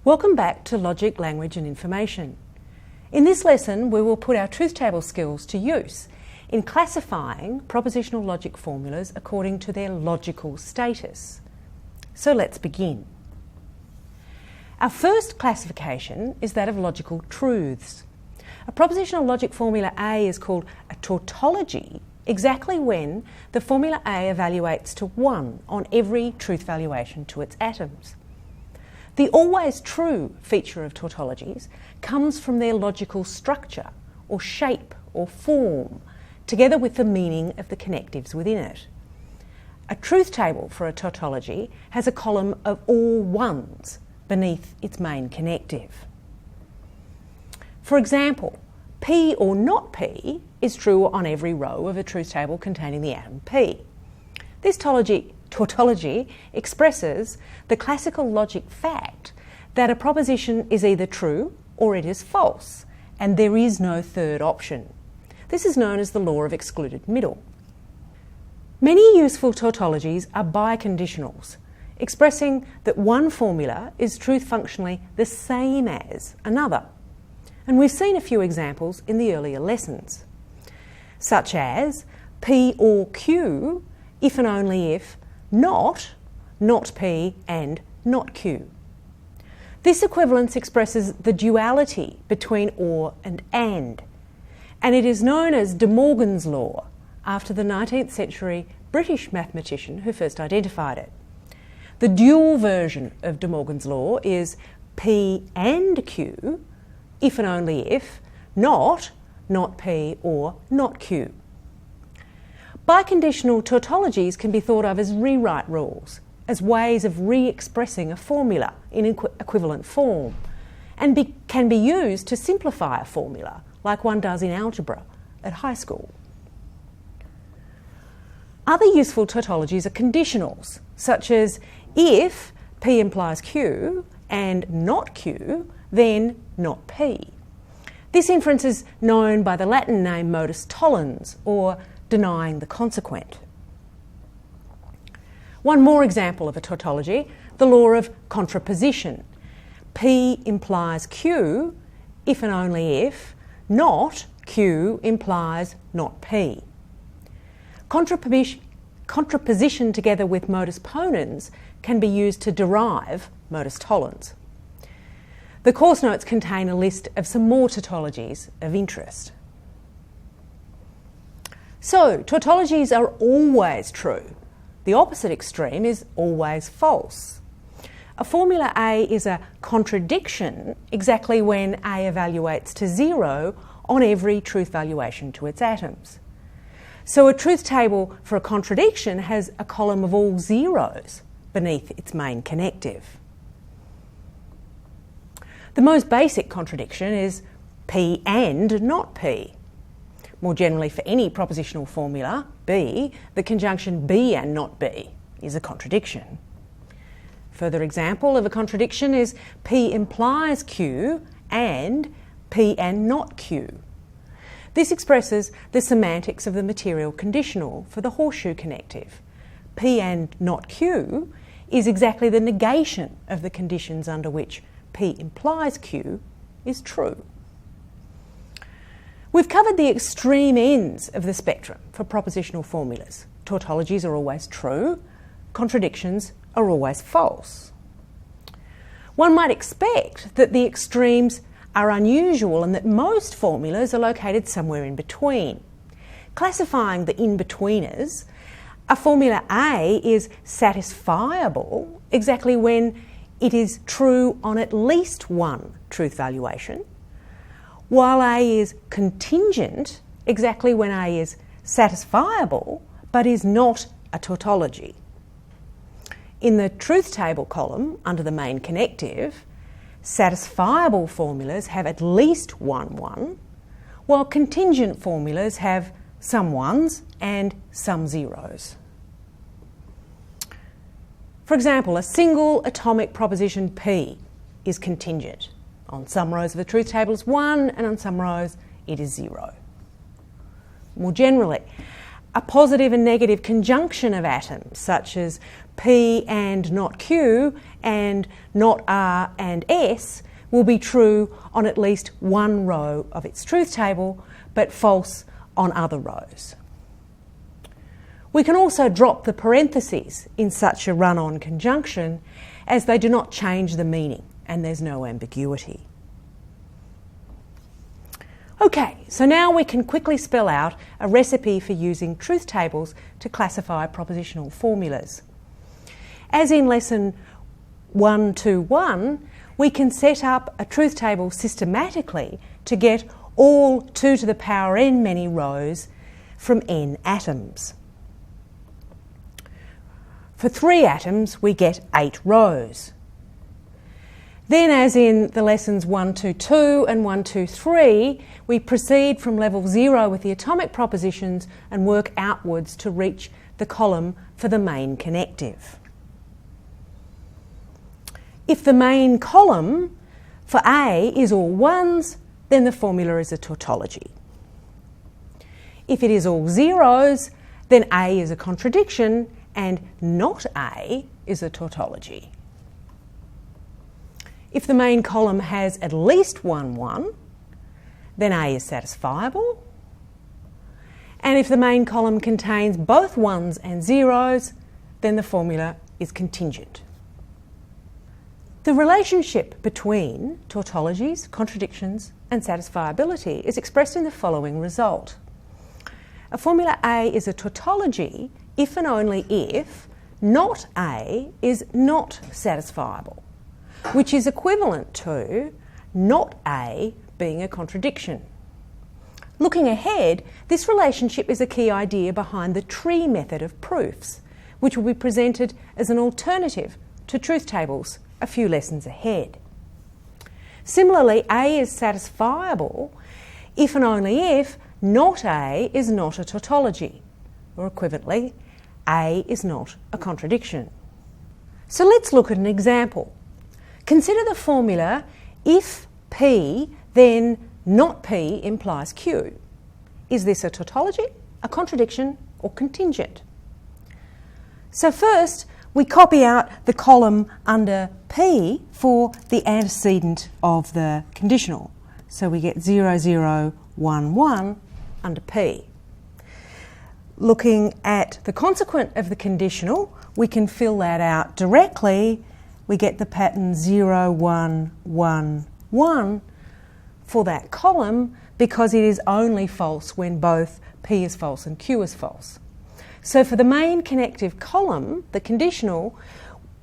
Welcome back to Logic, Language and Information. In this lesson, we will put our truth table skills to use in classifying propositional logic formulas according to their logical status. So let's begin. Our first classification is that of logical truths. A propositional logic formula A is called a tautology exactly when the formula A evaluates to 1 on every truth valuation to its atoms. The always true feature of tautologies comes from their logical structure or shape or form, together with the meaning of the connectives within it. A truth table for a tautology has a column of all ones beneath its main connective. For example, P or not P is true on every row of a truth table containing the atom P. This tautology expresses the classical logic fact that a proposition is either true or it is false, and there is no third option. This is known as the law of excluded middle. Many useful tautologies are biconditionals, expressing that one formula is truth functionally the same as another. And we've seen a few examples in the earlier lessons, such as P or Q if and only if not P and not Q. This equivalence expresses the duality between or and it is known as De Morgan's law, after the 19th century British mathematician who first identified it. The dual version of De Morgan's law is P and Q if and only if not P or not Q. Biconditional tautologies can be thought of as rewrite rules, as ways of re-expressing a formula in equivalent form, and can be used to simplify a formula, like one does in algebra at high school. Other useful tautologies are conditionals, such as if P implies Q and not Q, then not P. This inference is known by the Latin name modus tollens, or denying the consequent. One more example of a tautology, the law of contraposition. P implies Q if and only if not Q implies not P. Contraposition together with modus ponens can be used to derive modus tollens. The course notes contain a list of some more tautologies of interest. So, tautologies are always true. The opposite extreme is always false. A formula A is a contradiction exactly when A evaluates to 0 on every truth valuation to its atoms. So a truth table for a contradiction has a column of all zeros beneath its main connective. The most basic contradiction is P and not P. More generally, for any propositional formula, B, the conjunction B and not B is a contradiction. Further example of a contradiction is P implies Q and P and not Q. This expresses the semantics of the material conditional for the horseshoe connective. P and not Q is exactly the negation of the conditions under which P implies Q is true. We've covered the extreme ends of the spectrum for propositional formulas. Tautologies are always true, contradictions are always false. One might expect that the extremes are unusual and that most formulas are located somewhere in between. Classifying the in-betweeners, a formula A is satisfiable exactly when it is true on at least one truth valuation, while A is contingent exactly when A is satisfiable but is not a tautology. In the truth table column under the main connective, satisfiable formulas have at least one, while contingent formulas have some ones and some zeros. For example, a single atomic proposition P is contingent. On some rows of the truth table is 1 and on some rows it is 0. More generally, a positive and negative conjunction of atoms, such as P and not Q and not R and S, will be true on at least one row of its truth table, but false on other rows. We can also drop the parentheses in such a run-on conjunction, as they do not change the meaning and there's no ambiguity. Okay, so now we can quickly spell out a recipe for using truth tables to classify propositional formulas. As in lesson 121, we can set up a truth table systematically to get all 2 to the power n many rows from n atoms. For 3 atoms, we get 8 rows. Then, as in the lessons 122 and 123, we proceed from level 0 with the atomic propositions and work outwards to reach the column for the main connective. If the main column for A is all 1s, then the formula is a tautology. If it is all 0s, then A is a contradiction and not A is a tautology. If the main column has at least 1 1, then A is satisfiable. And if the main column contains both 1s and 0s, then the formula is contingent. The relationship between tautologies, contradictions, and satisfiability is expressed in the following result. A formula A is a tautology if and only if not A is not satisfiable, which is equivalent to not A being a contradiction. Looking ahead, this relationship is a key idea behind the tree method of proofs, which will be presented as an alternative to truth tables a few lessons ahead. Similarly, A is satisfiable if and only if not A is not a tautology, or equivalently, A is not a contradiction. So let's look at an example. Consider the formula if P, then not P implies Q. Is this a tautology, a contradiction, or contingent? So first, we copy out the column under P for the antecedent of the conditional. So we get 0, 0, 1, 1 under P. Looking at the consequent of the conditional, we can fill that out directly. We get the pattern 0, 1, 1, 1 for that column because it is only false when both P is false and Q is false. So for the main connective column, the conditional,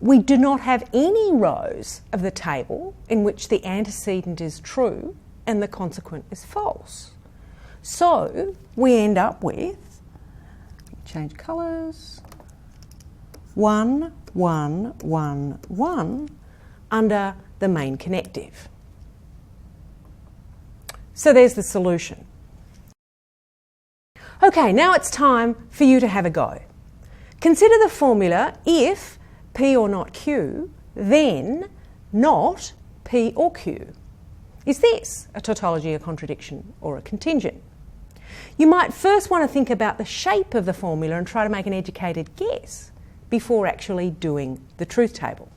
we do not have any rows of the table in which the antecedent is true and the consequent is false. So we end up with, change colours, 1, 1, 1, 1 under the main connective. So there's the solution. Okay, now it's time for you to have a go. Consider the formula if P or not Q, then not P or Q. Is this a tautology, a contradiction, or a contingent? You might first want to think about the shape of the formula and try to make an educated guess before actually doing the truth table.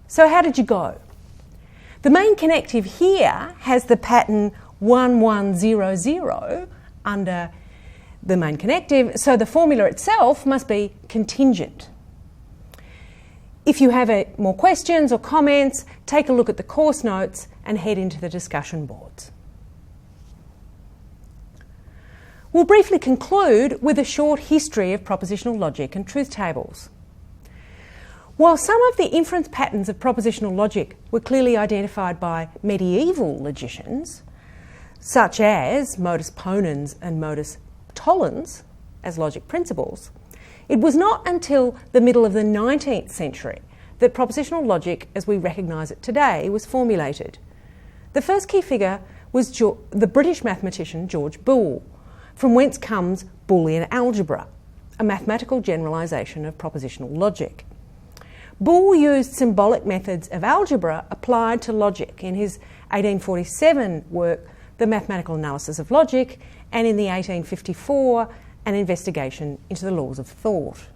So how did you go? The main connective here has the pattern 1, 1, 0, 0 under the main connective, so the formula itself must be contingent. If you have more questions or comments, take a look at the course notes and head into the discussion boards. We'll briefly conclude with a short history of propositional logic and truth tables. While some of the inference patterns of propositional logic were clearly identified by medieval logicians, such as modus ponens and modus tollens as logic principles, it was not until the middle of the 19th century that propositional logic as we recognise it today was formulated. The first key figure was the British mathematician George Boole, from whence comes Boolean algebra, a mathematical generalisation of propositional logic. Boole used symbolic methods of algebra applied to logic in his 1847 work, The The Mathematical Analysis of Logic, and in the 1854, An Investigation into the Laws of Thought.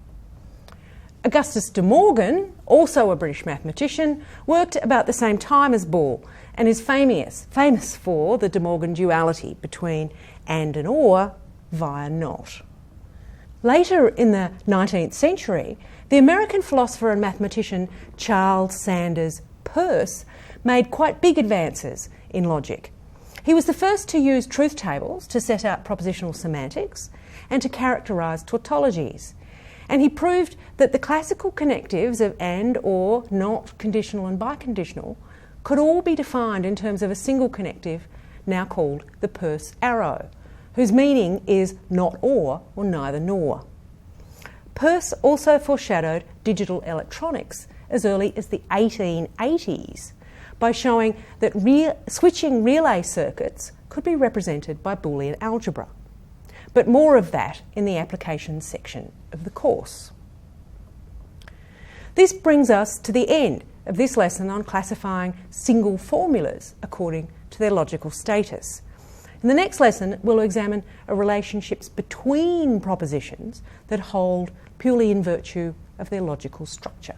Augustus De Morgan, also a British mathematician, worked about the same time as Boole and is famous for the De Morgan duality between and or via not. Later in the 19th century, the American philosopher and mathematician Charles Sanders Peirce made quite big advances in logic. He was the first to use truth tables to set out propositional semantics and to characterise tautologies. And he proved that the classical connectives of and, or, not, conditional and biconditional could all be defined in terms of a single connective, now called the Peirce arrow, whose meaning is not or neither nor. Peirce also foreshadowed digital electronics as early as the 1880s by showing that switching relay circuits could be represented by Boolean algebra. But more of that in the applications section of the course. This brings us to the end of this lesson on classifying single formulas according to their logical status. In the next lesson, we'll examine relationships between propositions that hold purely in virtue of their logical structure.